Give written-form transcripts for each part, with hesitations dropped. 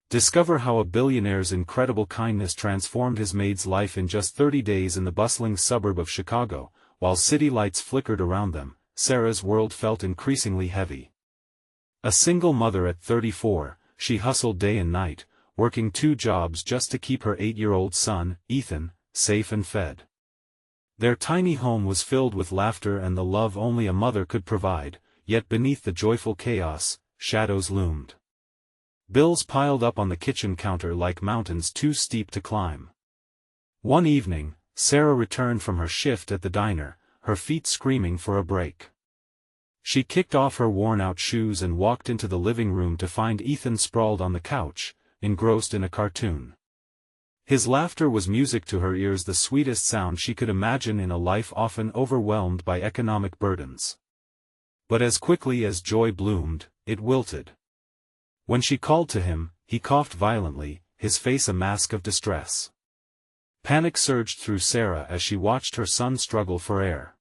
Discover how a billionaire's incredible kindness transformed his maid's life in just 30 days in the bustling suburb of Chicago. While city lights flickered around them, Sarah's world felt increasingly heavy. A single mother at 34, she hustled day and night, working 2 jobs just to keep her 8-year-old son, Ethan, safe and fed. Their tiny home was filled with laughter and the love only a mother could provide, yet beneath the joyful chaos, shadows loomed. Bills piled up on the kitchen counter like mountains too steep to climb. One evening, Sarah returned from her shift at the diner, her feet screaming for a break. She kicked off her worn-out shoes and walked into the living room to find Ethan sprawled on the couch, engrossed in a cartoon. His laughter was music to her ears, the sweetest sound she could imagine in a life often overwhelmed by economic burdens. But as quickly as joy bloomed, it wilted. When she called to him, he coughed violently, his face a mask of distress. Panic surged through Sarah as she watched her son struggle for air.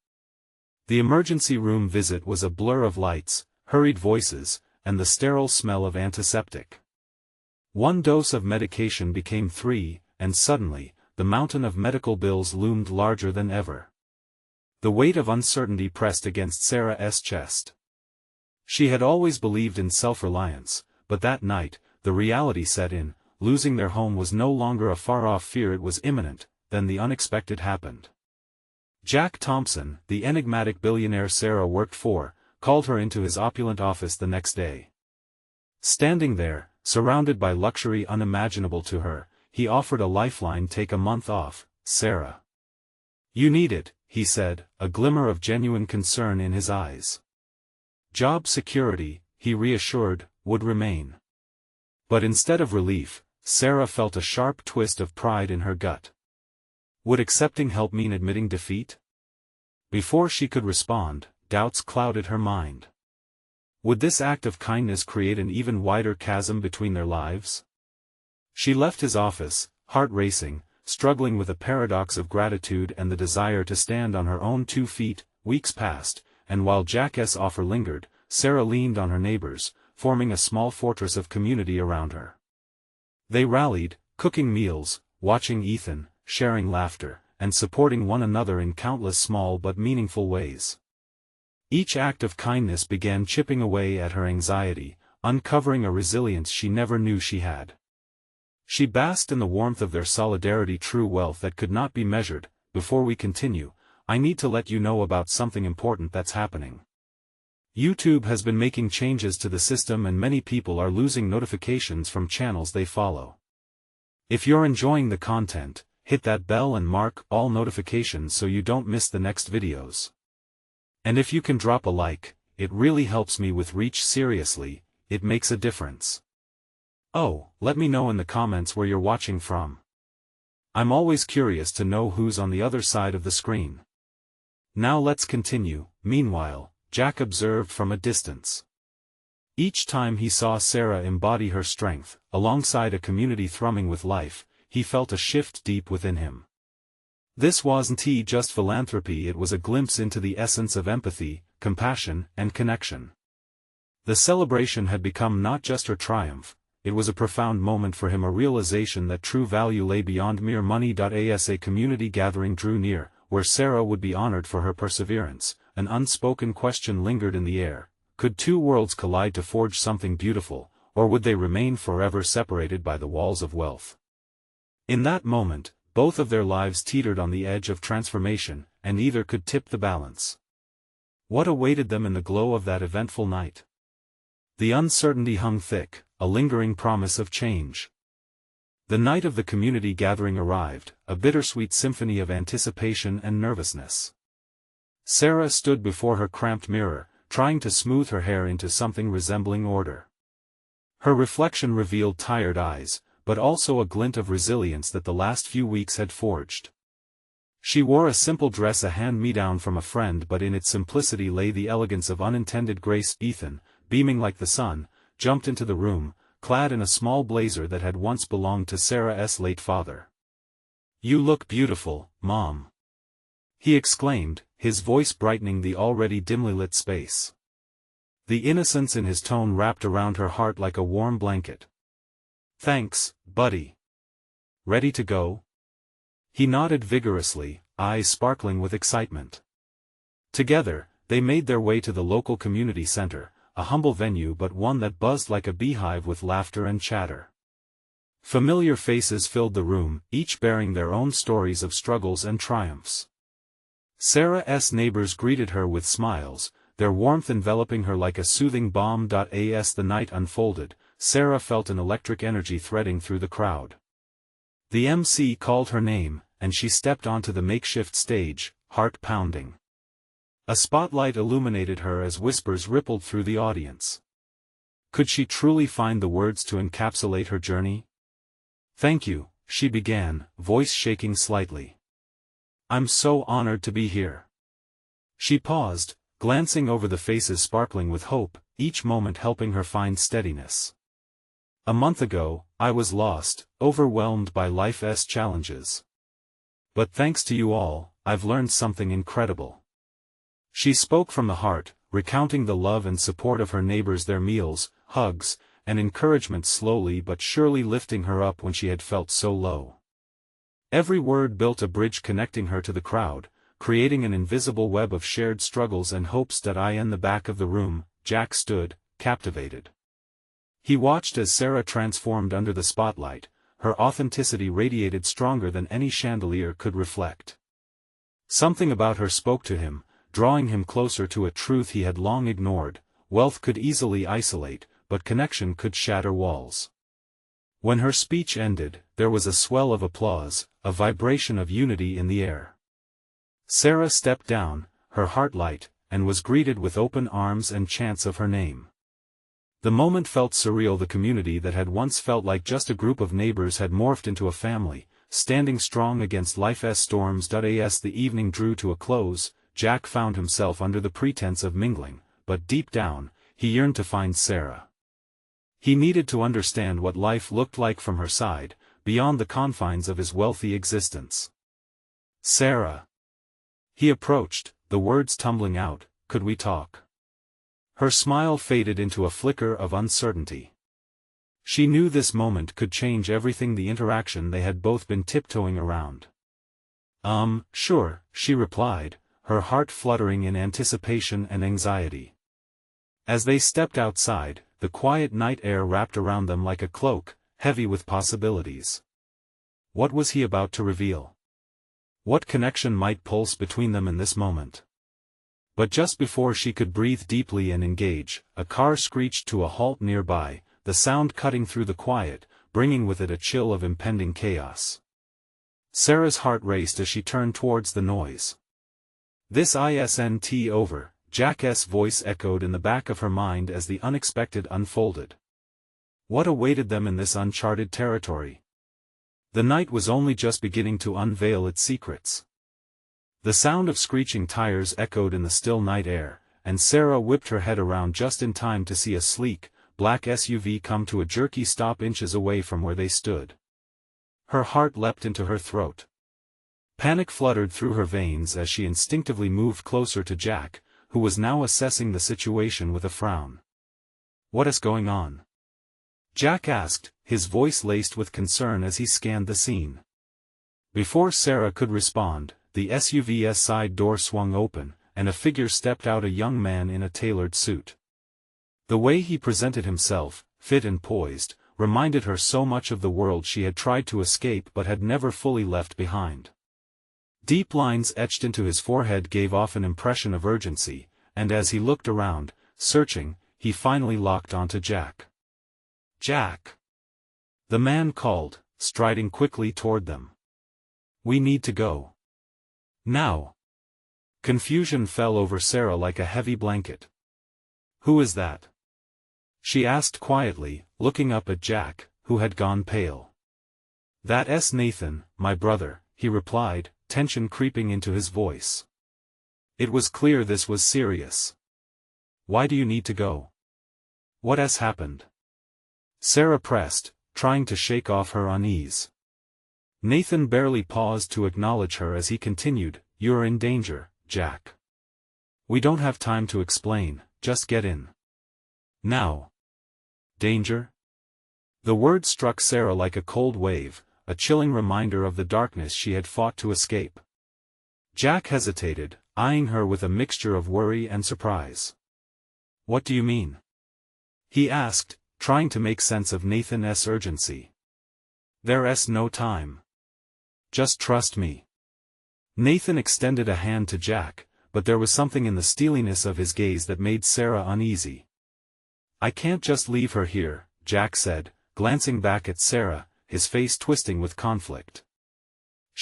The emergency room visit was a blur of lights, hurried voices, and the sterile smell of antiseptic. One dose of medication became 3, and suddenly, the mountain of medical bills loomed larger than ever. The weight of uncertainty pressed against Sarah's chest. She had always believed in self-reliance, but that night, the reality set in. Losing their home was no longer a far-off fear, it was imminent. Then the unexpected happened. Jack Thompson, the enigmatic billionaire Sarah worked for, called her into his opulent office the next day. Standing there, surrounded by luxury unimaginable to her, he offered a lifeline: take a month off, Sarah. You need it, he said, a glimmer of genuine concern in his eyes. Job security, he reassured, would remain. But instead of relief, Sarah felt a sharp twist of pride in her gut. Would accepting help mean admitting defeat? Before she could respond, doubts clouded her mind. Would this act of kindness create an even wider chasm between their lives? She left his office, heart racing, struggling with a paradox of gratitude and the desire to stand on her own 2 feet. Weeks passed, and while Jack's offer lingered, Sarah leaned on her neighbors, forming a small fortress of community around her. They rallied, cooking meals, watching Ethan, sharing laughter, and supporting one another in countless small but meaningful ways. Each act of kindness began chipping away at her anxiety, uncovering a resilience she never knew she had. She basked in the warmth of their solidarity, true wealth that could not be measured. Before we continue, I need to let you know about something important that's happening. YouTube has been making changes to the system and many people are losing notifications from channels they follow. If you're enjoying the content, hit that bell and mark all notifications so you don't miss the next videos. And if you can drop a like, it really helps me with reach. Seriously, it makes a difference. Oh, let me know in the comments where you're watching from. I'm always curious to know who's on the other side of the screen. Now let's continue. Meanwhile, Jack observed from a distance. Each time he saw Sarah embody her strength, alongside a community thrumming with life, he felt a shift deep within him. This wasn't just philanthropy, it was a glimpse into the essence of empathy, compassion, and connection. The celebration had become not just her triumph, it was a profound moment for him, a realization that true value lay beyond mere money. As a community gathering drew near, where Sarah would be honored for her perseverance, an unspoken question lingered in the air: could 2 worlds collide to forge something beautiful, or would they remain forever separated by the walls of wealth? In that moment, both of their lives teetered on the edge of transformation, and either could tip the balance. What awaited them in the glow of that eventful night? The uncertainty hung thick, a lingering promise of change. The night of the community gathering arrived, a bittersweet symphony of anticipation and nervousness. Sarah stood before her cramped mirror, trying to smooth her hair into something resembling order. Her reflection revealed tired eyes, but also a glint of resilience that the last few weeks had forged. She wore a simple dress, a hand-me-down from a friend, but in its simplicity lay the elegance of unintended grace. Ethan, beaming like the sun, jumped into the room, clad in a small blazer that had once belonged to Sarah's late father. "You look beautiful, Mom," he exclaimed, his voice brightening the already dimly lit space. The innocence in his tone wrapped around her heart like a warm blanket. Thanks, buddy. Ready to go? He nodded vigorously, eyes sparkling with excitement. Together, they made their way to the local community center, a humble venue but one that buzzed like a beehive with laughter and chatter. Familiar faces filled the room, each bearing their own stories of struggles and triumphs. Sarah's neighbors greeted her with smiles, their warmth enveloping her like a soothing balm. As the night unfolded, Sarah felt an electric energy threading through the crowd. The MC called her name, and she stepped onto the makeshift stage, heart pounding. A spotlight illuminated her as whispers rippled through the audience. Could she truly find the words to encapsulate her journey? "Thank you," she began, voice shaking slightly. "I'm so honored to be here." She paused, glancing over the faces sparkling with hope, each moment helping her find steadiness. "A month ago, I was lost, overwhelmed by life's challenges. But thanks to you all, I've learned something incredible." She spoke from the heart, recounting the love and support of her neighbors, their meals, hugs, and encouragement, slowly but surely lifting her up when she had felt so low. Every word built a bridge connecting her to the crowd, creating an invisible web of shared struggles and hopes. In the back of the room, Jack stood, captivated. He watched as Sarah transformed under the spotlight, her authenticity radiated stronger than any chandelier could reflect. Something about her spoke to him, drawing him closer to a truth he had long ignored: wealth could easily isolate, but connection could shatter walls. When her speech ended, there was a swell of applause, a vibration of unity in the air. Sarah stepped down, her heart light, and was greeted with open arms and chants of her name. The moment felt surreal. The community that had once felt like just a group of neighbors had morphed into a family, standing strong against life's storms. As the evening drew to a close, Jack found himself under the pretense of mingling, but deep down, he yearned to find Sarah. He needed to understand what life looked like from her side, beyond the confines of his wealthy existence. "Sarah." He approached, the words tumbling out, "Could we talk?" Her smile faded into a flicker of uncertainty. She knew this moment could change everything, the interaction they had both been tiptoeing around. Sure," she replied, her heart fluttering in anticipation and anxiety. As they stepped outside, the quiet night air wrapped around them like a cloak, heavy with possibilities. What was he about to reveal? What connection might pulse between them in this moment? But just before she could breathe deeply and engage, a car screeched to a halt nearby, the sound cutting through the quiet, bringing with it a chill of impending chaos. Sarah's heart raced as she turned towards the noise. "This isn't over," Jack's voice echoed in the back of her mind as the unexpected unfolded. What awaited them in this uncharted territory? The night was only just beginning to unveil its secrets. The sound of screeching tires echoed in the still night air, and Sarah whipped her head around just in time to see a sleek, black SUV come to a jerky stop inches away from where they stood. Her heart leapt into her throat. Panic fluttered through her veins as she instinctively moved closer to Jack, who was now assessing the situation with a frown. "What is going on?" Jack asked, his voice laced with concern as he scanned the scene. Before Sarah could respond, the SUV's side door swung open, and a figure stepped out, a young man in a tailored suit. The way he presented himself, fit and poised, reminded her so much of the world she had tried to escape but had never fully left behind. Deep lines etched into his forehead gave off an impression of urgency, and as he looked around, searching, he finally locked onto Jack. "Jack!" the man called, striding quickly toward them. "We need to go. Now." Confusion fell over Sarah like a heavy blanket. "Who is that?" she asked quietly, looking up at Jack, who had gone pale. "That's Nathan, my brother," he replied, tension creeping into his voice. It was clear this was serious. "Why do you need to go? What has happened?" Sarah pressed, trying to shake off her unease. Nathan barely paused to acknowledge her as he continued, "You're in danger, Jack. We don't have time to explain, just get in. Now." "Danger?" The word struck Sarah like a cold wave, a chilling reminder of the darkness she had fought to escape. Jack hesitated, eyeing her with a mixture of worry and surprise. "What do you mean?" he asked, trying to make sense of Nathan's urgency. "There's no time. Just trust me." Nathan extended a hand to Jack, but there was something in the steeliness of his gaze that made Sarah uneasy. "I can't just leave her here," Jack said, glancing back at Sarah, his face twisting with conflict.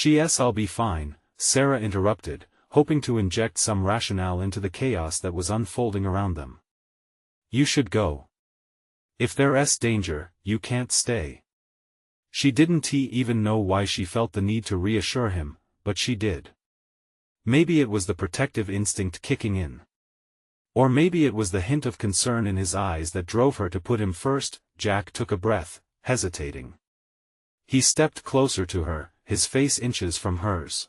"Yes, I'll be fine," Sarah interrupted, hoping to inject some rationale into the chaos that was unfolding around them. "You should go. If there's danger, you can't stay." She didn't even know why she felt the need to reassure him, but she did. Maybe it was the protective instinct kicking in. Or maybe it was the hint of concern in his eyes that drove her to put him first. Jack took a breath, hesitating. He stepped closer to her, his face inches from hers.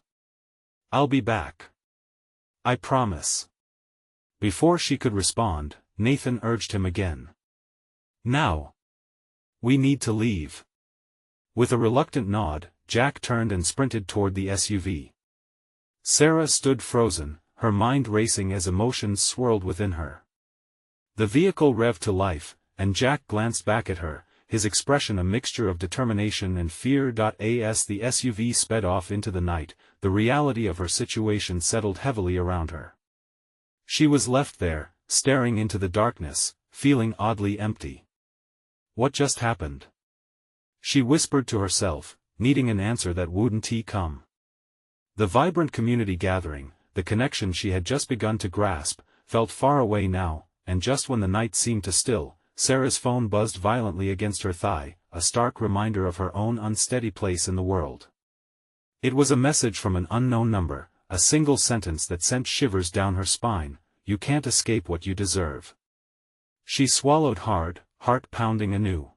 "I'll be back. I promise." Before she could respond, Nathan urged him again. "Now. We need to leave." With a reluctant nod, Jack turned and sprinted toward the SUV. Sarah stood frozen, her mind racing as emotions swirled within her. The vehicle revved to life, and Jack glanced back at her, his expression a mixture of determination and fear. As the SUV sped off into the night, the reality of her situation settled heavily around her. She was left there, staring into the darkness, feeling oddly empty. What just happened? She whispered to herself, needing an answer that wouldn't come. The vibrant community gathering, the connection she had just begun to grasp, felt far away now, and just when the night seemed to still, Sarah's phone buzzed violently against her thigh, a stark reminder of her own unsteady place in the world. It was a message from an unknown number, a single sentence that sent shivers down her spine: "You can't escape what you deserve." She swallowed hard, heart pounding anew.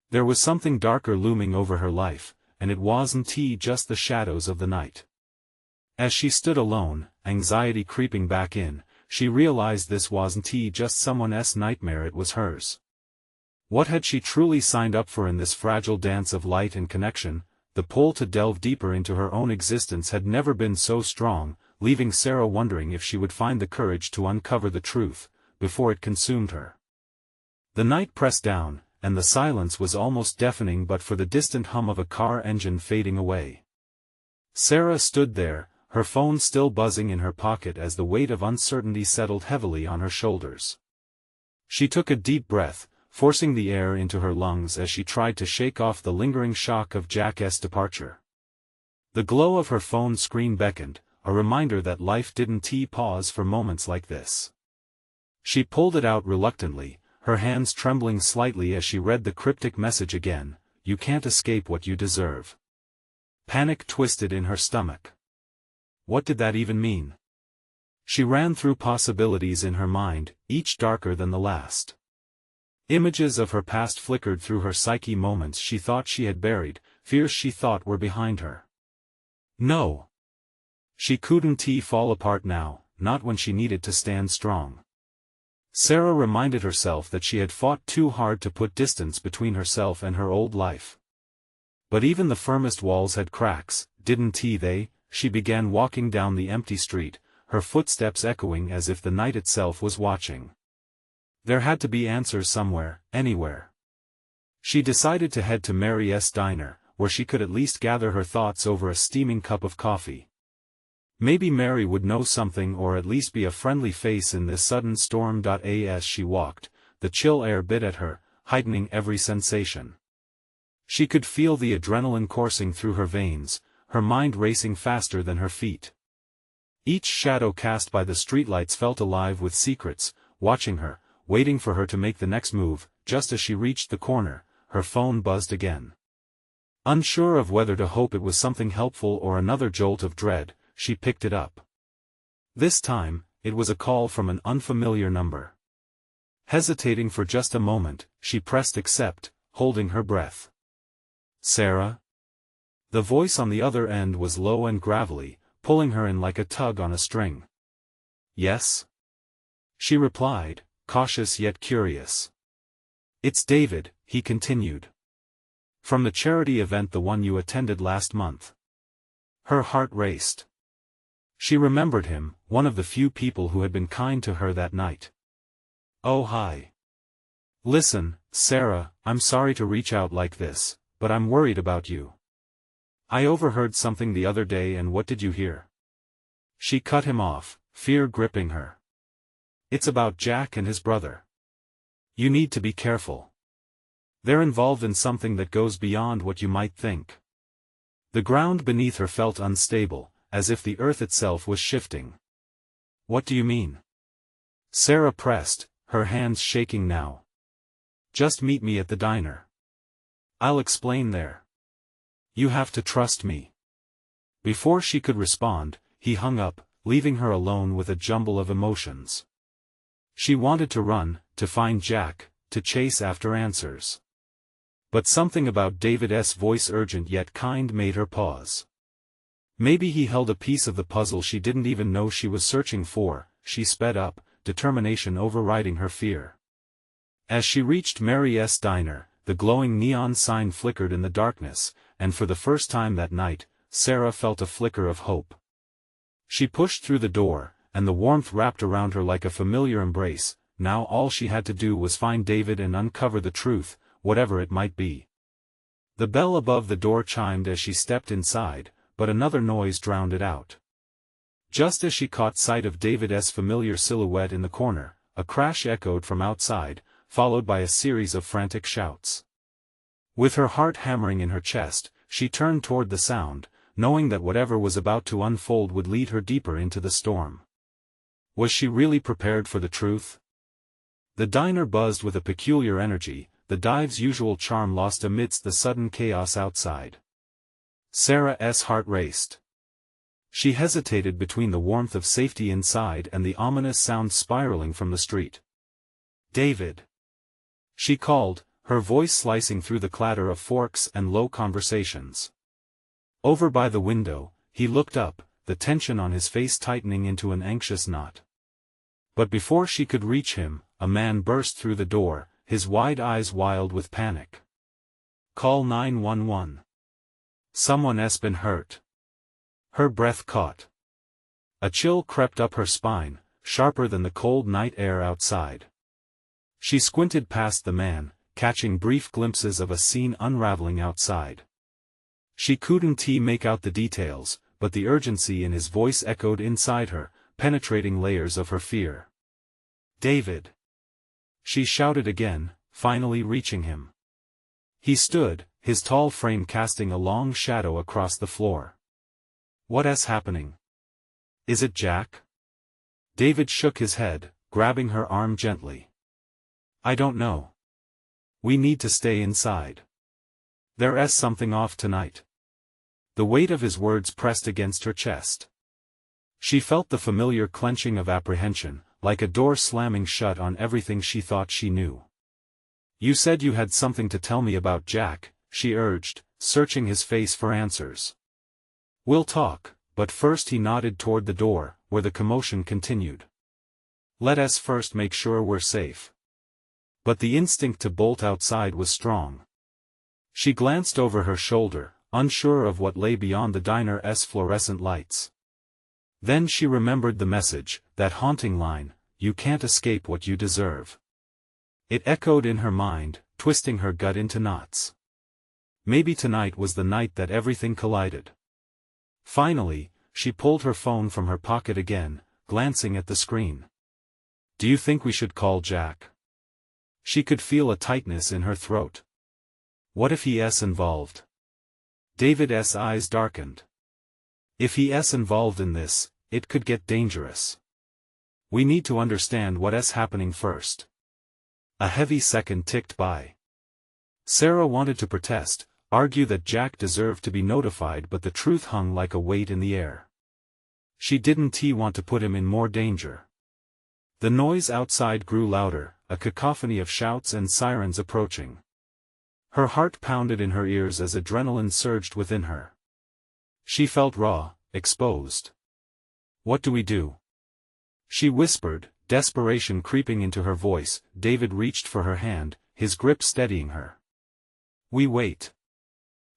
There was something darker looming over her life, and it wasn't just the shadows of the night. As she stood alone, anxiety creeping back in, she realized this wasn't just someone's nightmare, it was hers. What had she truly signed up for in this fragile dance of light and connection? The pull to delve deeper into her own existence had never been so strong, leaving Sarah wondering if she would find the courage to uncover the truth, before it consumed her. The night pressed down, and the silence was almost deafening but for the distant hum of a car engine fading away. Sarah stood there, her phone still buzzing in her pocket as the weight of uncertainty settled heavily on her shoulders. She took a deep breath, forcing the air into her lungs as she tried to shake off the lingering shock of Jack's departure. The glow of her phone screen beckoned, a reminder that life didn't pause for moments like this. She pulled it out reluctantly, her hands trembling slightly as she read the cryptic message again: "You can't escape what you deserve." Panic twisted in her stomach. What did that even mean? She ran through possibilities in her mind, each darker than the last. Images of her past flickered through her psyche, moments she thought she had buried, fears she thought were behind her. No. She couldn't fall apart now, not when she needed to stand strong. Sarah reminded herself that she had fought too hard to put distance between herself and her old life. But even the firmest walls had cracks, didn't they? She began walking down the empty street, her footsteps echoing as if the night itself was watching. There had to be answers somewhere, anywhere. She decided to head to Mary's diner, where she could at least gather her thoughts over a steaming cup of coffee. Maybe Mary would know something, or at least be a friendly face in this sudden storm. As she walked, the chill air bit at her, heightening every sensation. She could feel the adrenaline coursing through her veins, her mind racing faster than her feet. Each shadow cast by the streetlights felt alive with secrets, watching her, waiting for her to make the next move. Just as she reached the corner, her phone buzzed again. Unsure of whether to hope it was something helpful or another jolt of dread, she picked it up. This time, it was a call from an unfamiliar number. Hesitating for just a moment, she pressed accept, holding her breath. "Sarah?" The voice on the other end was low and gravelly, pulling her in like a tug on a string. "Yes?" she replied, cautious yet curious. "It's David," he continued. From the charity event, the one you attended last month. Her heart raced. She remembered him, one of the few people who had been kind to her that night. Oh hi. Listen, Sarah, I'm sorry to reach out like this, but I'm worried about you. I overheard something the other day, and what did you hear? She cut him off, fear gripping her. It's about Jack and his brother. You need to be careful. They're involved in something that goes beyond what you might think. The ground beneath her felt unstable, as if the earth itself was shifting. What do you mean? Sarah pressed, her hands shaking now. Just meet me at the diner. I'll explain there. You have to trust me. Before she could respond, he hung up, leaving her alone with a jumble of emotions. She wanted to run, to find Jack, to chase after answers. But something about David's voice, urgent yet kind, made her pause. Maybe he held a piece of the puzzle she didn't even know she was searching for. She sped up, determination overriding her fear. As she reached Mary's diner, the glowing neon sign flickered in the darkness, and for the first time that night, Sarah felt a flicker of hope. She pushed through the door, and the warmth wrapped around her like a familiar embrace. Now all she had to do was find David and uncover the truth, whatever it might be. The bell above the door chimed as she stepped inside, but another noise drowned it out. Just as she caught sight of David's familiar silhouette in the corner, a crash echoed from outside, followed by a series of frantic shouts. With her heart hammering in her chest, she turned toward the sound, knowing that whatever was about to unfold would lead her deeper into the storm. Was she really prepared for the truth? The diner buzzed with a peculiar energy, the dive's usual charm lost amidst the sudden chaos outside. Sarah's heart raced. She hesitated between the warmth of safety inside and the ominous sound spiraling from the street. David! She called, her voice slicing through the clatter of forks and low conversations. Over by the window, he looked up, the tension on his face tightening into an anxious knot. But before she could reach him, a man burst through the door, his wide eyes wild with panic. Call 911. Someone's been hurt. Her breath caught. A chill crept up her spine, sharper than the cold night air outside. She squinted past the man, catching brief glimpses of a scene unraveling outside. She couldn't make out the details, but the urgency in his voice echoed inside her, penetrating layers of her fear. David! She shouted again, finally reaching him. He stood, his tall frame casting a long shadow across the floor. What's happening? Is it Jack? David shook his head, grabbing her arm gently. I don't know. We need to stay inside. There's something off tonight. The weight of his words pressed against her chest. She felt the familiar clenching of apprehension, like a door slamming shut on everything she thought she knew. You said you had something to tell me about Jack, she urged, searching his face for answers. We'll talk, but first. He nodded toward the door, where the commotion continued. Let us first make sure we're safe. But the instinct to bolt outside was strong. She glanced over her shoulder, unsure of what lay beyond the diner's fluorescent lights. Then she remembered the message, that haunting line, "You can't escape what you deserve." It echoed in her mind, twisting her gut into knots. Maybe tonight was the night that everything collided. Finally, she pulled her phone from her pocket again, glancing at the screen. Do you think we should call Jack? She could feel a tightness in her throat. What if he's involved? David's eyes darkened. If he's involved in this, it could get dangerous. We need to understand what's happening first. A heavy second ticked by. Sarah wanted to protest, argue that Jack deserved to be notified, but the truth hung like a weight in the air. She didn't want to put him in more danger. The noise outside grew louder, a cacophony of shouts and sirens approaching. Her heart pounded in her ears as adrenaline surged within her. She felt raw, exposed. What do we do? She whispered, desperation creeping into her voice. David reached for her hand, his grip steadying her. We wait.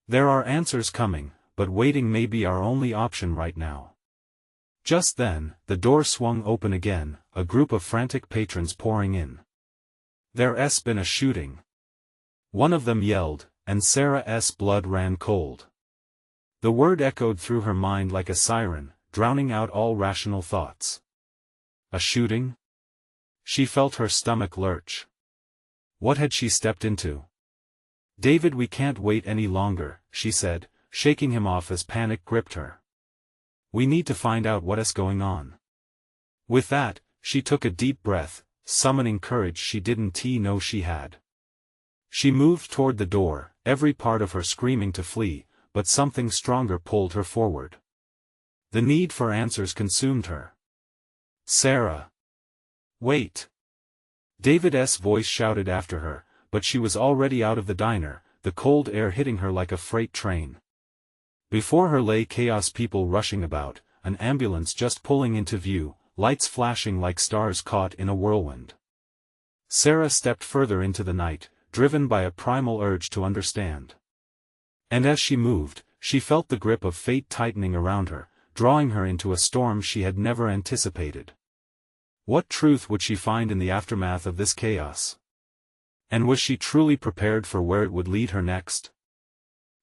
There are answers coming, but waiting may be our only option right now. Just then, the door swung open again, a group of frantic patrons pouring in. There's been a shooting. One of them yelled, and Sarah's blood ran cold. The word echoed through her mind like a siren, drowning out all rational thoughts. A shooting? She felt her stomach lurch. What had she stepped into? David, we can't wait any longer, she said, shaking him off as panic gripped her. We need to find out what's going on. With that, she took a deep breath, summoning courage she didn't know she had. She moved toward the door, every part of her screaming to flee, but something stronger pulled her forward. The need for answers consumed her. Sarah! Wait! David's voice shouted after her, but she was already out of the diner, the cold air hitting her like a freight train. Before her lay chaos, people rushing about, an ambulance just pulling into view, lights flashing like stars caught in a whirlwind. Sarah stepped further into the night, driven by a primal urge to understand. And as she moved, she felt the grip of fate tightening around her, drawing her into a storm she had never anticipated. What truth would she find in the aftermath of this chaos? And was she truly prepared for where it would lead her next?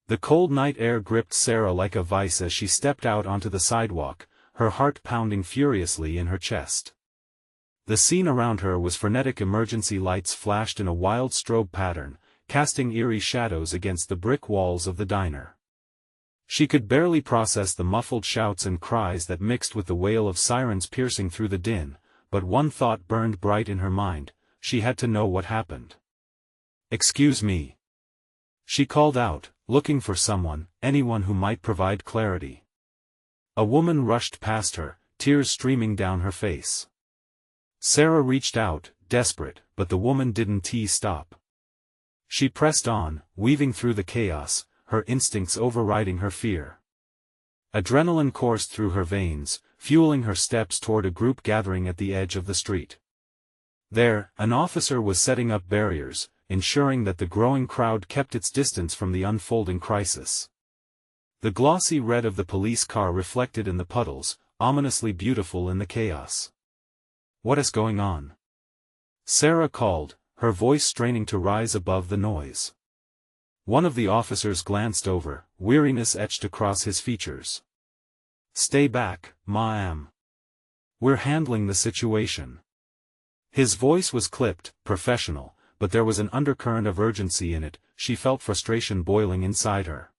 The cold night air gripped Sarah like a vice as she stepped out onto the sidewalk, her heart pounding furiously in her chest. The scene around her was frenetic. Emergency lights flashed in a wild strobe pattern, casting eerie shadows against the brick walls of the diner. She could barely process the muffled shouts and cries that mixed with the wail of sirens piercing through the din, but one thought burned bright in her mind: she had to know what happened. "Excuse me," she called out, looking for someone, anyone who might provide clarity. A woman rushed past her, tears streaming down her face. Sarah reached out, desperate, but the woman didn't stop. She pressed on, weaving through the chaos, her instincts overriding her fear. Adrenaline coursed through her veins, fueling her steps toward a group gathering at the edge of the street. There, an officer was setting up barriers, ensuring that the growing crowd kept its distance from the unfolding crisis. The glossy red of the police car reflected in the puddles, ominously beautiful in the chaos. "What is going on?" Sarah called, her voice straining to rise above the noise. One of the officers glanced over, weariness etched across his features. "Stay back, ma'am. We're handling the situation." His voice was clipped, professional, but there was an undercurrent of urgency in it. She felt frustration boiling inside her.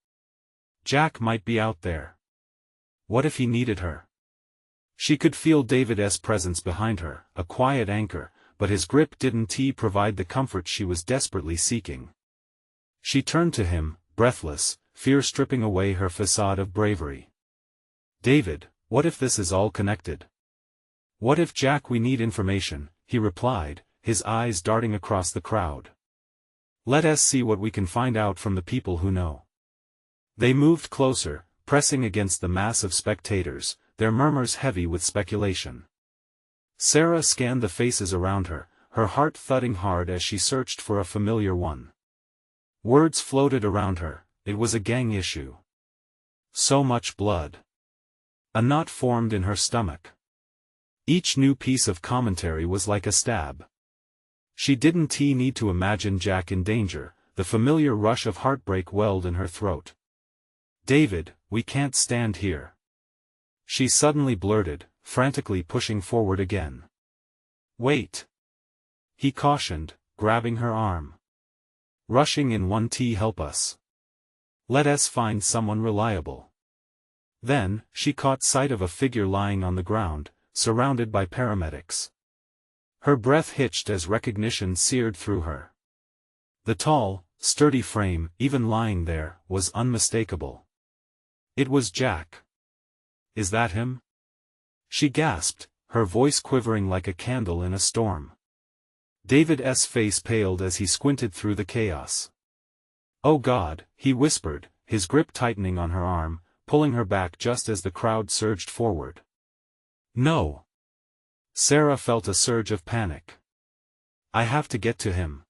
Jack might be out there. What if he needed her? She could feel David's presence behind her, a quiet anchor, but his grip didn't provide the comfort she was desperately seeking. She turned to him, breathless, fear stripping away her facade of bravery. "David, what if this is all connected?" "What if Jack? We need information," he replied, his eyes darting across the crowd. "Let us see what we can find out from the people who know." They moved closer, pressing against the mass of spectators, their murmurs heavy with speculation. Sarah scanned the faces around her, her heart thudding hard as she searched for a familiar one. Words floated around her: it was a gang issue. So much blood. A knot formed in her stomach. Each new piece of commentary was like a stab. She didn't need to imagine Jack in danger, the familiar rush of heartbreak welled in her throat. "David, we can't stand here," she suddenly blurted, frantically pushing forward again. "Wait," he cautioned, grabbing her arm. "Rushing in won't help us. Let us find someone reliable." Then, she caught sight of a figure lying on the ground, surrounded by paramedics. Her breath hitched as recognition seared through her. The tall, sturdy frame, even lying there, was unmistakable. It was Jack. "Is that him?" she gasped, her voice quivering like a candle in a storm. David's face paled as he squinted through the chaos. "Oh God," he whispered, his grip tightening on her arm, pulling her back just as the crowd surged forward. "No." Sarah felt a surge of panic. "I have to get to him.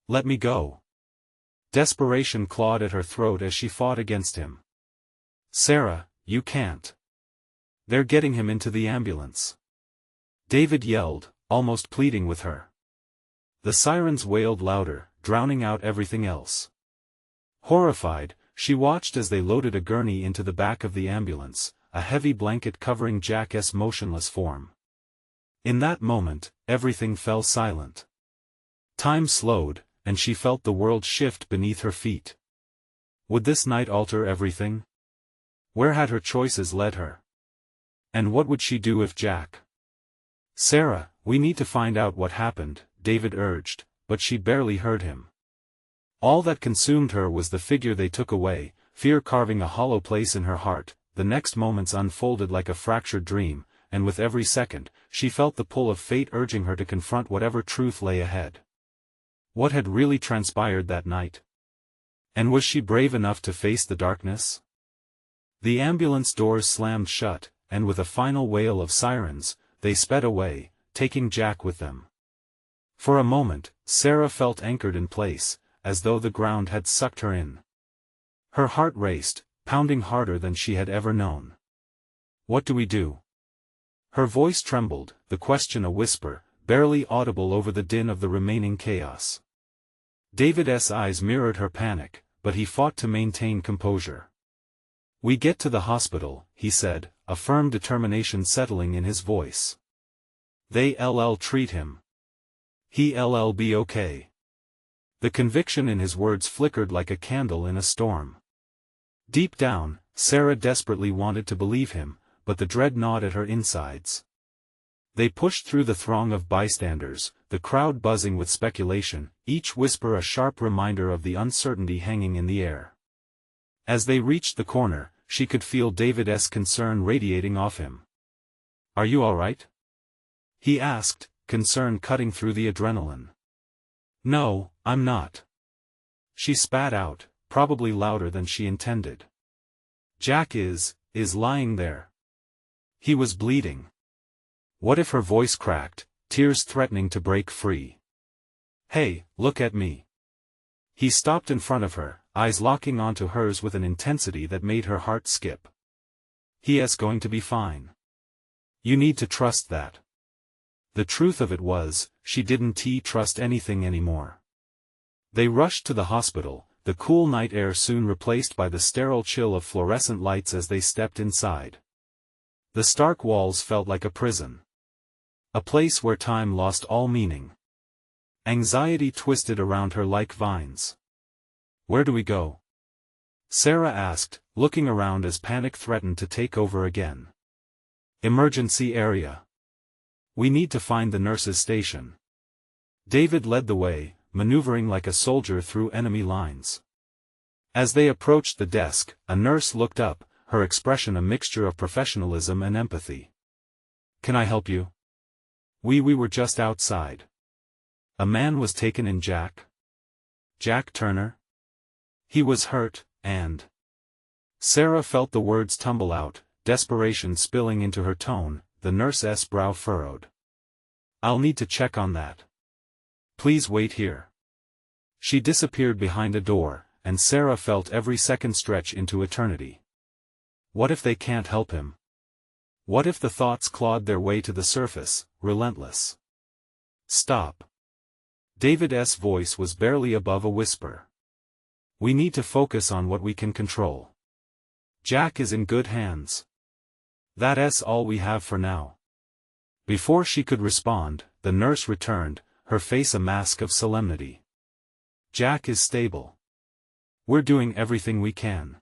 Let me go." Desperation clawed at her throat as she fought against him. "Sarah, you can't. They're getting him into the ambulance," David yelled, almost pleading with her. The sirens wailed louder, drowning out everything else. Horrified, she watched as they loaded a gurney into the back of the ambulance, a heavy blanket covering Jack's motionless form. In that moment, everything fell silent. Time slowed, and she felt the world shift beneath her feet. Would this night alter everything? Where had her choices led her? And what would she do if Jack? "Sarah, we need to find out what happened," David urged, but she barely heard him. All that consumed her was the figure they took away, fear carving a hollow place in her heart. The next moments unfolded like a fractured dream, and with every second, she felt the pull of fate urging her to confront whatever truth lay ahead. What had really transpired that night? And was she brave enough to face the darkness? The ambulance doors slammed shut, and with a final wail of sirens, they sped away, taking Jack with them. For a moment, Sarah felt anchored in place, as though the ground had sucked her in. Her heart raced, pounding harder than she had ever known. "What do we do?" Her voice trembled, the question a whisper, barely audible over the din of the remaining chaos. David's eyes mirrored her panic, but he fought to maintain composure. "We get to the hospital," he said, a firm determination settling in his voice. "They'll treat him. He'll be okay." The conviction in his words flickered like a candle in a storm. Deep down, Sarah desperately wanted to believe him, but the dread gnawed at her insides. They pushed through the throng of bystanders, the crowd buzzing with speculation, each whisper a sharp reminder of the uncertainty hanging in the air. As they reached the corner, she could feel David's concern radiating off him. "Are you all right?" he asked, concern cutting through the adrenaline. "No, I'm not." She spat out, probably louder than she intended. "Jack is lying there. He was bleeding." What if her voice cracked, tears threatening to break free? "Hey, look at me." He stopped in front of her, eyes locking onto hers with an intensity that made her heart skip. "He's going to be fine. You need to trust that." The truth of it was, she didn't trust anything anymore. They rushed to the hospital, the cool night air soon replaced by the sterile chill of fluorescent lights as they stepped inside. The stark walls felt like a prison. A place where time lost all meaning. Anxiety twisted around her like vines. "Where do we go?" Sarah asked, looking around as panic threatened to take over again. "Emergency area. We need to find the nurse's station." David led the way, maneuvering like a soldier through enemy lines. As they approached the desk, a nurse looked up, her expression a mixture of professionalism and empathy. "Can I help you?" We were just outside." "A man was taken in, Jack?" "Jack Turner? He was hurt, and..." Sarah felt the words tumble out, desperation spilling into her tone. The nurse's brow furrowed. "I'll need to check on that. Please wait here." She disappeared behind a door, and Sarah felt every second stretch into eternity. What if they can't help him? What if the thoughts clawed their way to the surface, relentless? "Stop." David's voice was barely above a whisper. "We need to focus on what we can control. Jack is in good hands. That's all we have for now." Before she could respond, the nurse returned, her face a mask of solemnity. "Jack is stable. We're doing everything we can.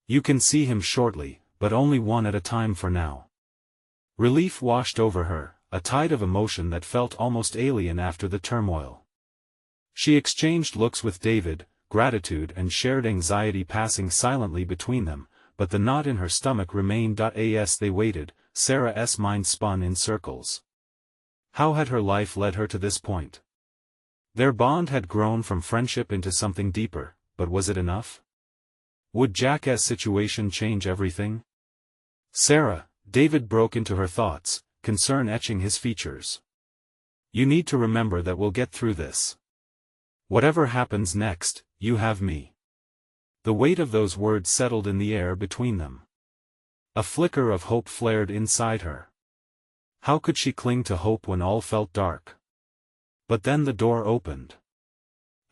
You can see him shortly, but only one at a time for now." Relief washed over her, a tide of emotion that felt almost alien after the turmoil. She exchanged looks with David, gratitude and shared anxiety passing silently between them, but the knot in her stomach remained. As they waited, Sarah's mind spun in circles. How had her life led her to this point? Their bond had grown from friendship into something deeper, but was it enough? Would Jack's situation change everything? "Sarah," David broke into her thoughts, concern etching his features. "You need to remember that we'll get through this. Whatever happens next, you have me." The weight of those words settled in the air between them. A flicker of hope flared inside her. How could she cling to hope when all felt dark? But then the door opened.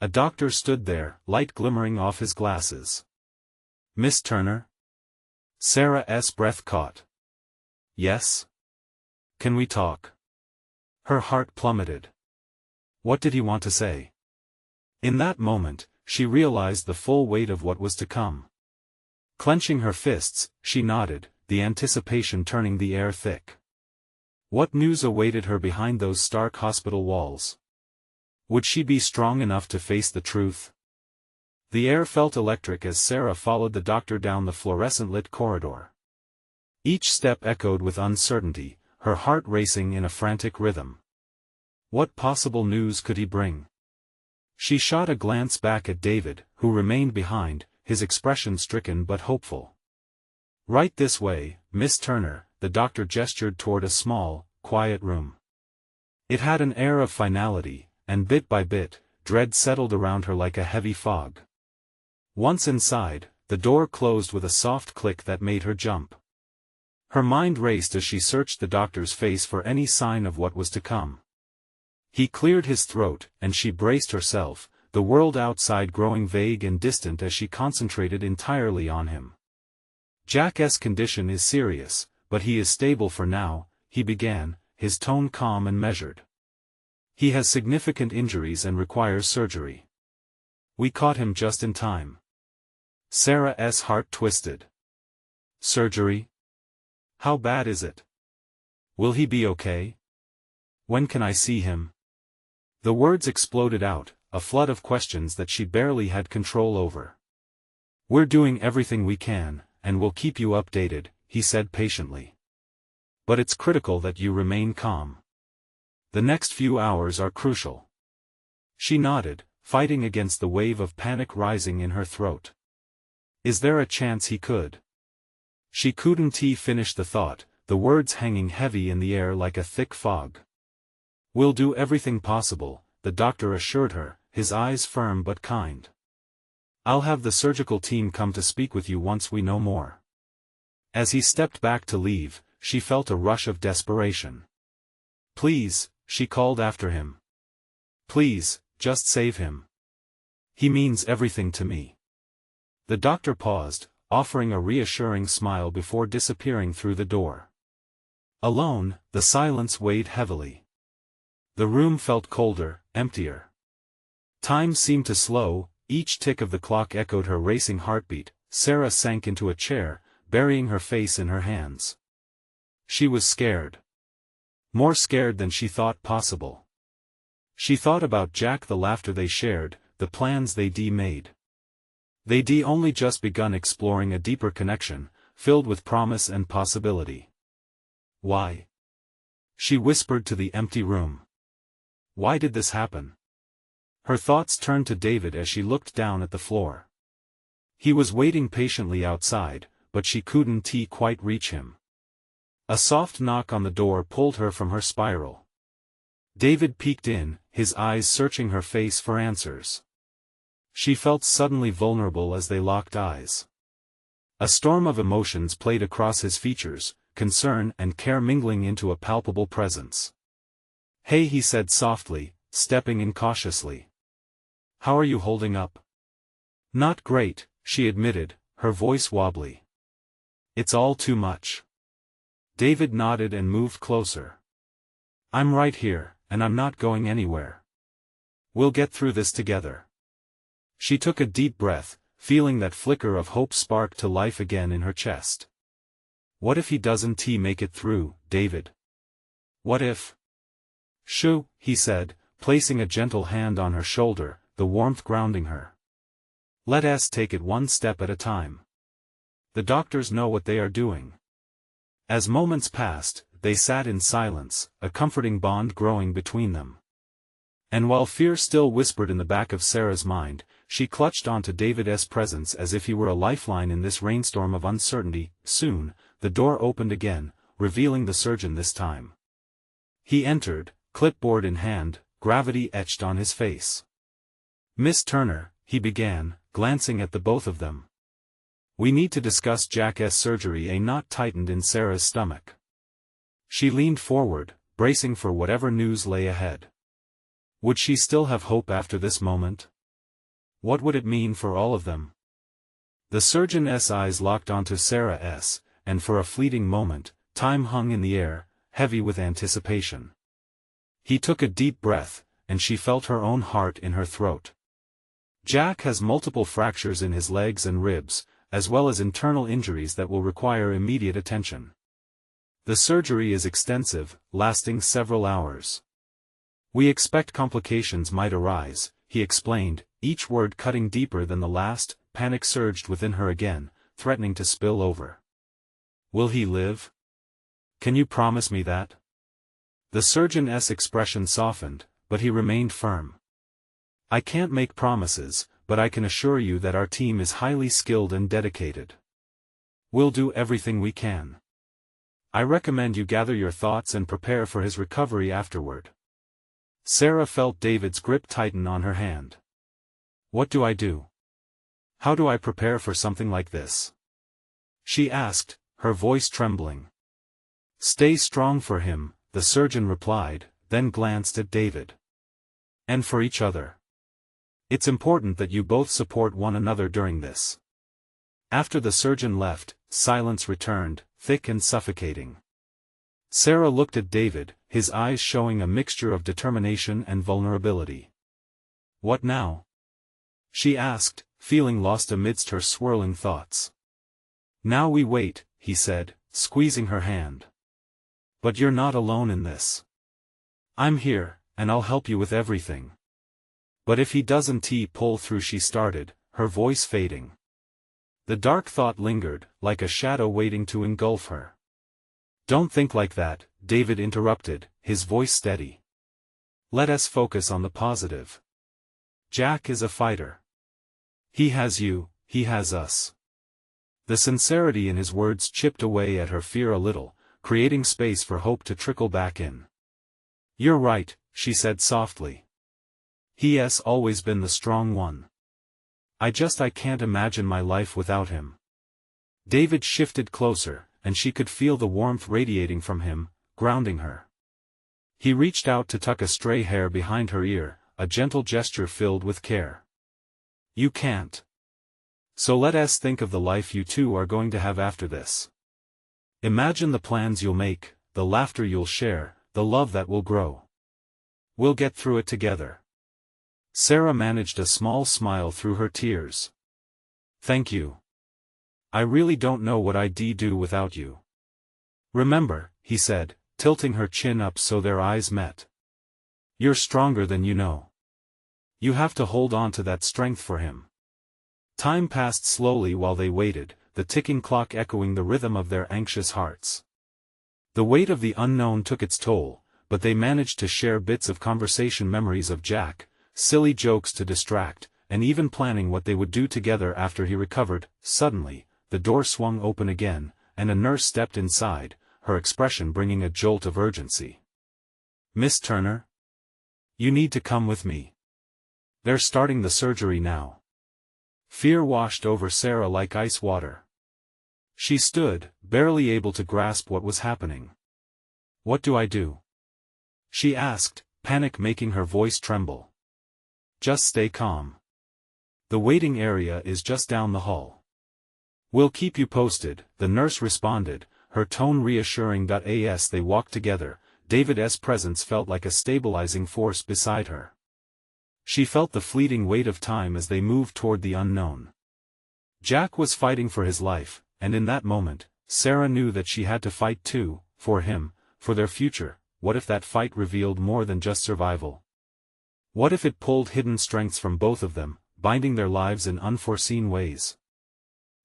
A doctor stood there, light glimmering off his glasses. "Miss Turner?" Sarah's breath caught. "Yes? Can we talk?" Her heart plummeted. What did he want to say? In that moment, she realized the full weight of what was to come. Clenching her fists, she nodded, the anticipation turning the air thick. What news awaited her behind those stark hospital walls? Would she be strong enough to face the truth? The air felt electric as Sarah followed the doctor down the fluorescent-lit corridor. Each step echoed with uncertainty, her heart racing in a frantic rhythm. What possible news could he bring? She shot a glance back at David, who remained behind, his expression stricken but hopeful. "Right this way, Miss Turner," the doctor gestured toward a small, quiet room. It had an air of finality, and bit by bit, dread settled around her like a heavy fog. Once inside, the door closed with a soft click that made her jump. Her mind raced as she searched the doctor's face for any sign of what was to come. He cleared his throat, and she braced herself, the world outside growing vague and distant as she concentrated entirely on him. "Jack's condition is serious, but he is stable for now," he began, his tone calm and measured. "He has significant injuries and requires surgery. We caught him just in time." Sarah's heart twisted. "Surgery? How bad is it? Will he be okay? When can I see him?" The words exploded out, a flood of questions that she barely had control over. "We're doing everything we can, and we'll keep you updated," he said patiently. "But it's critical that you remain calm. The next few hours are crucial." She nodded, fighting against the wave of panic rising in her throat. "Is there a chance he could?" She couldn't finish the thought, the words hanging heavy in the air like a thick fog. "We'll do everything possible," the doctor assured her, his eyes firm but kind. "I'll have the surgical team come to speak with you once we know more." As he stepped back to leave, she felt a rush of desperation. "Please," she called after him. "Please, just save him. He means everything to me." The doctor paused, offering a reassuring smile before disappearing through the door. Alone, the silence weighed heavily. The room felt colder, emptier. Time seemed to slow, each tick of the clock echoed her racing heartbeat. Sarah sank into a chair, burying her face in her hands. She was scared. More scared than she thought possible. She thought about Jack, the laughter they shared, the plans they'd made. They'd only just begun exploring a deeper connection, filled with promise and possibility. "Why?" she whispered to the empty room. "Why did this happen?" Her thoughts turned to David as she looked down at the floor. He was waiting patiently outside, but she couldn't quite reach him. A soft knock on the door pulled her from her spiral. David peeked in, his eyes searching her face for answers. She felt suddenly vulnerable as they locked eyes. A storm of emotions played across his features, concern and care mingling into a palpable presence. "Hey," he said softly, stepping in cautiously. "How are you holding up?" "Not great," she admitted, her voice wobbly. "It's all too much." David nodded and moved closer. "I'm right here, and I'm not going anywhere. We'll get through this together." She took a deep breath, feeling that flicker of hope spark to life again in her chest. "What if he doesn't make it through, David? What if—" "Shoo," he said, placing a gentle hand on her shoulder, the warmth grounding her. "Let us take it one step at a time. The doctors know what they are doing." As moments passed, they sat in silence, a comforting bond growing between them. And while fear still whispered in the back of Sarah's mind, she clutched onto David's presence as if he were a lifeline in this rainstorm of uncertainty. Soon, the door opened again, revealing the surgeon this time. He entered, clipboard in hand, gravity etched on his face. "Miss Turner," he began, glancing at the both of them. We need to discuss Jack's surgery. A knot tightened in Sarah's stomach. She leaned forward, bracing for whatever news lay ahead. Would she still have hope after this moment? What would it mean for all of them? The surgeon's eyes locked onto Sarah's, and for a fleeting moment, time hung in the air, heavy with anticipation. He took a deep breath, and she felt her own heart in her throat. Jack has multiple fractures in his legs and ribs, as well as internal injuries that will require immediate attention. The surgery is extensive, lasting several hours. We expect complications might arise, he explained, each word cutting deeper than the last. Panic surged within her again, threatening to spill over. Will he live? Can you promise me that? The surgeon's expression softened, but he remained firm. I can't make promises, but I can assure you that our team is highly skilled and dedicated. We'll do everything we can. I recommend you gather your thoughts and prepare for his recovery afterward. Sarah felt David's grip tighten on her hand. What do I do? How do I prepare for something like this? She asked, her voice trembling. Stay strong for him, the surgeon replied, then glanced at David. And for each other. It's important that you both support one another during this. After the surgeon left, silence returned, thick and suffocating. Sarah looked at David, his eyes showing a mixture of determination and vulnerability. What now? She asked, feeling lost amidst her swirling thoughts. Now we wait, he said, squeezing her hand. But you're not alone in this. I'm here, and I'll help you with everything. But if he doesn't pull through, she started, her voice fading. The dark thought lingered, like a shadow waiting to engulf her. Don't think like that, David interrupted, his voice steady. Let us focus on the positive. Jack is a fighter. He has you, he has us. The sincerity in his words chipped away at her fear a little, creating space for hope to trickle back in. You're right, she said softly. He has always been the strong one. I can't imagine my life without him. David shifted closer, and she could feel the warmth radiating from him, grounding her. He reached out to tuck a stray hair behind her ear, a gentle gesture filled with care. You can't. So let us think of the life you two are going to have after this. Imagine the plans you'll make, the laughter you'll share, the love that will grow. We'll get through it together. Sarah managed a small smile through her tears. Thank you. I really don't know what I'd do without you. Remember, he said, tilting her chin up so their eyes met. You're stronger than you know. You have to hold on to that strength for him. Time passed slowly while they waited, the ticking clock echoing the rhythm of their anxious hearts. The weight of the unknown took its toll, but they managed to share bits of conversation, memories of Jack, silly jokes to distract, and even planning what they would do together after he recovered. Suddenly, the door swung open again, and a nurse stepped inside, her expression bringing a jolt of urgency. Miss Turner? You need to come with me. They're starting the surgery now. Fear washed over Sarah like ice water. She stood, barely able to grasp what was happening. What do I do? She asked, panic making her voice tremble. Just stay calm. The waiting area is just down the hall. We'll keep you posted, the nurse responded, her tone reassuring. As they walked together, David's presence felt like a stabilizing force beside her. She felt the fleeting weight of time as they moved toward the unknown. Jack was fighting for his life, and in that moment, Sarah knew that she had to fight too, for him, for their future. What if that fight revealed more than just survival? What if it pulled hidden strengths from both of them, binding their lives in unforeseen ways?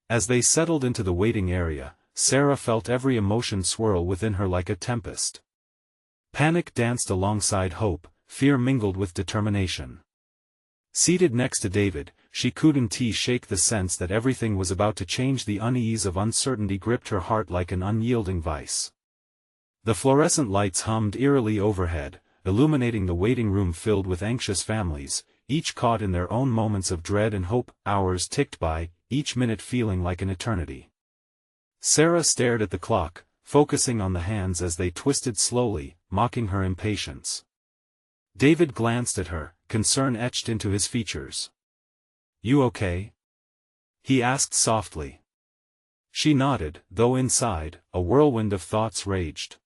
As they settled into the waiting area, Sarah felt every emotion swirl within her like a tempest. Panic danced alongside hope, fear mingled with determination. Seated next to David, she couldn't shake the sense that everything was about to change. The unease of uncertainty gripped her heart like an unyielding vice. The fluorescent lights hummed eerily overhead, illuminating the waiting room filled with anxious families, each caught in their own moments of dread and hope. Hours ticked by, each minute feeling like an eternity. Sarah stared at the clock, focusing on the hands as they twisted slowly, mocking her impatience. David glanced at her, concern etched into his features. "You okay?" he asked softly. She nodded, though inside, a whirlwind of thoughts raged.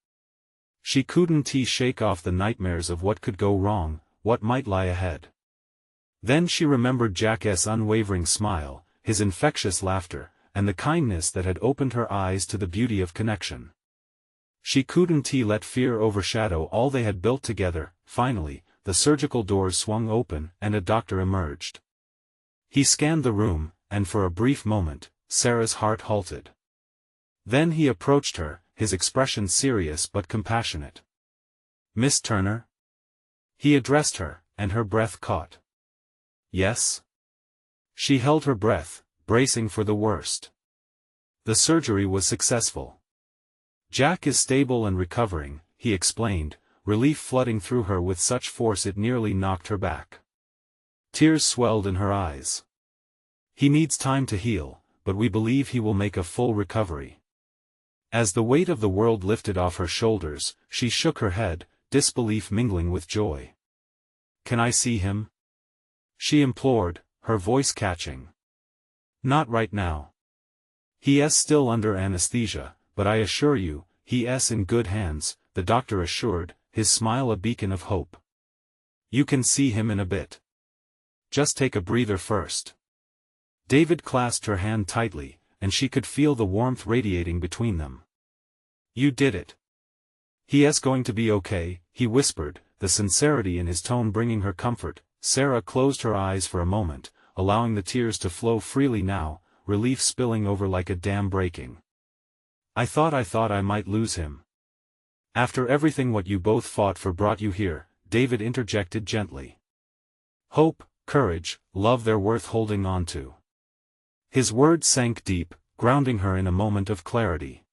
She couldn't shake off the nightmares of what could go wrong, what might lie ahead. Then she remembered Jack's unwavering smile, his infectious laughter, and the kindness that had opened her eyes to the beauty of connection. She couldn't let fear overshadow all they had built together. Finally, the surgical doors swung open and a doctor emerged. He scanned the room, and for a brief moment, Sarah's heart halted. Then he approached her, his expression serious but compassionate. "Miss Turner?" He addressed her, and her breath caught. "Yes?" She held her breath, bracing for the worst. "The surgery was successful. Jack is stable and recovering," he explained, relief flooding through her with such force it nearly knocked her back. Tears swelled in her eyes. "He needs time to heal, but we believe he will make a full recovery." As the weight of the world lifted off her shoulders, she shook her head, disbelief mingling with joy. "Can I see him?" she implored, her voice catching. "Not right now. He's still under anesthesia, but I assure you, he's in good hands," the doctor assured, his smile a beacon of hope. "You can see him in a bit. Just take a breather first." David clasped her hand tightly, and she could feel the warmth radiating between them. "You did it. He's going to be okay," he whispered, the sincerity in his tone bringing her comfort. Sarah closed her eyes for a moment, allowing the tears to flow freely now, relief spilling over like a dam breaking. I thought I might lose him. After everything what you both fought for brought you here," David interjected gently. "Hope, courage, love, they're worth holding on to." His words sank deep, grounding her in a moment of clarity.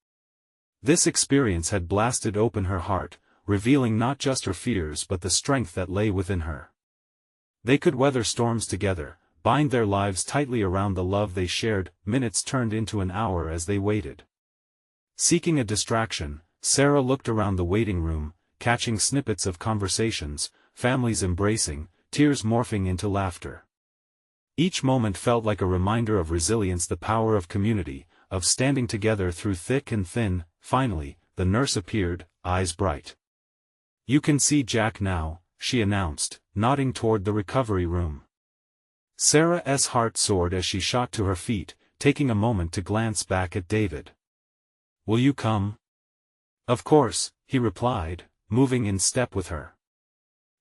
This experience had blasted open her heart, revealing not just her fears but the strength that lay within her. They could weather storms together, bind their lives tightly around the love they shared. Minutes turned into an hour as they waited. Seeking a distraction, Sarah looked around the waiting room, catching snippets of conversations, families embracing, tears morphing into laughter. Each moment felt like a reminder of resilience, the power of community, of standing together through thick and thin. Finally, the nurse appeared, eyes bright. "You can see Jack now," she announced, nodding toward the recovery room. Sarah's heart soared as she shot to her feet, taking a moment to glance back at David. "Will you come?" "Of course," he replied, moving in step with her.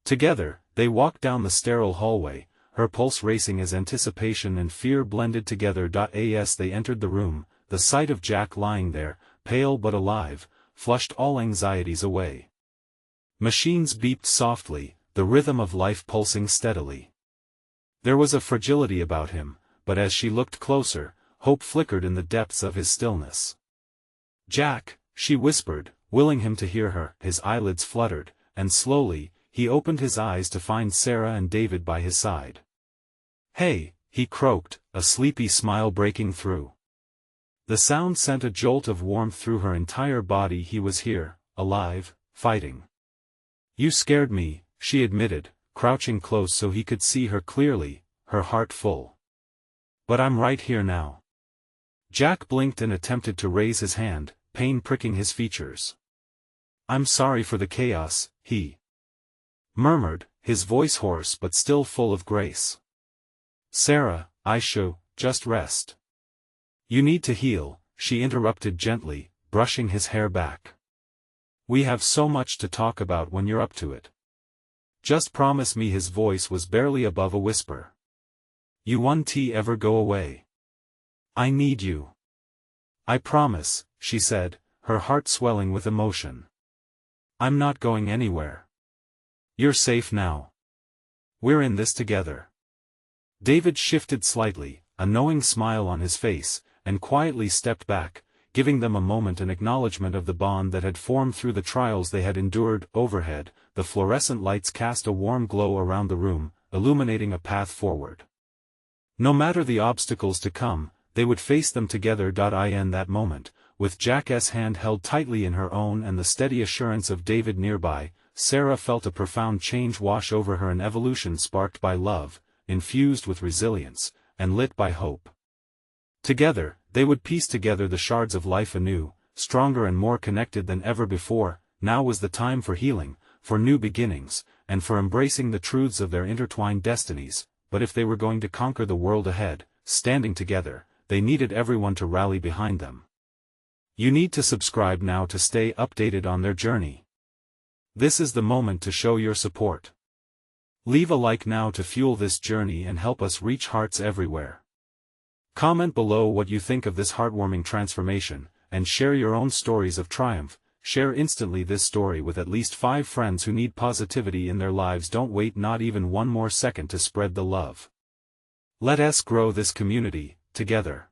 Together, they walked down the sterile hallway, her pulse racing as anticipation and fear blended together. As they entered the room, the sight of Jack lying there, pale but alive, flushed all anxieties away. Machines beeped softly, the rhythm of life pulsing steadily. There was a fragility about him, but as she looked closer, hope flickered in the depths of his stillness. "Jack," she whispered, willing him to hear her. His eyelids fluttered, and slowly, he opened his eyes to find Sarah and David by his side. "Hey," he croaked, a sleepy smile breaking through. The sound sent a jolt of warmth through her entire body. He was here, alive, fighting. "You scared me," she admitted, crouching close so he could see her clearly, her heart full. "But I'm right here now." Jack blinked and attempted to raise his hand, pain pricking his features. "I'm sorry for the chaos," he murmured, his voice hoarse but still full of grace. "Sarah, just rest." "You need to heal," she interrupted gently, brushing his hair back. "We have so much to talk about when you're up to it. Just promise me." His voice was barely above a whisper. "You won't ever go away. I need you." "I promise," she said, her heart swelling with emotion. "I'm not going anywhere. You're safe now. We're in this together." David shifted slightly, a knowing smile on his face, and quietly stepped back, giving them a moment, an acknowledgement of the bond that had formed through the trials they had endured. Overhead, the fluorescent lights cast a warm glow around the room, illuminating a path forward. No matter the obstacles to come, they would face them together. In that moment, with Jack's hand held tightly in her own and the steady assurance of David nearby, Sarah felt a profound change wash over her, an evolution sparked by love, infused with resilience, and lit by hope. Together, they would piece together the shards of life anew, stronger and more connected than ever before. Now was the time for healing, for new beginnings, and for embracing the truths of their intertwined destinies. But if they were going to conquer the world ahead, standing together, they needed everyone to rally behind them. You need to subscribe now to stay updated on their journey. This is the moment to show your support. Leave a like now to fuel this journey and help us reach hearts everywhere. Comment below what you think of this heartwarming transformation, and share your own stories of triumph. Share instantly this story with at least 5 friends who need positivity in their lives. Don't wait not even one more second to spread the love. Let us grow this community, together.